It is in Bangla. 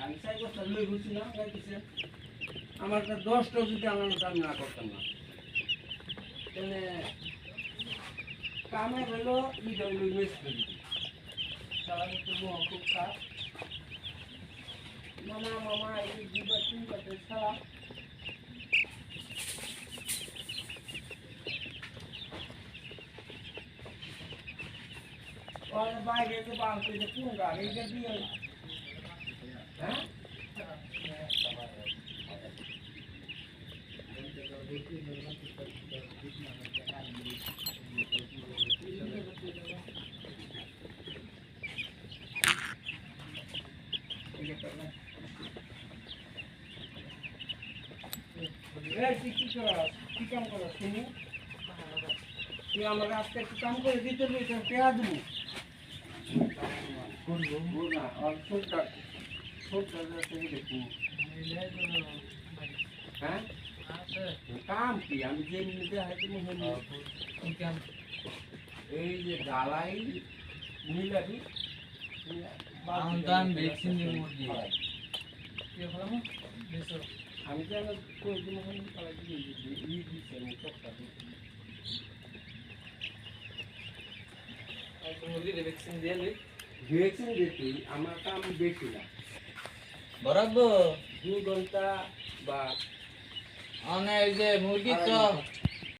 আমি 4 বছর লই ঘুরছি না গাইতেছে আমার একটা 10টা যদি আনানো আমি না করতাম না তাহলে কামে হলো ইডব্লিউ মিস করি তারা একটু খুব কাজ মামা মামা এই দিবা তিন কাছে সারা और বাইরে যে বাংতে যে কোন গাড়ি এটা দিয়ে হ্যাঁ কি কাম করো তুমি তুই আমার আজকে একটু কাম করে দিতে পেয়া দেবো করবো না আর ছোটটা দেখবো হ্যাঁ কাম কি আমি যে মিনিটে হাইতে এই যে ডালাই মিলাবি আমি যেন ভ্যাকসিন দিতে আমার কাম বেশি না বরাবর 2 ঘন্টা বা অনেক যে মুরগি তো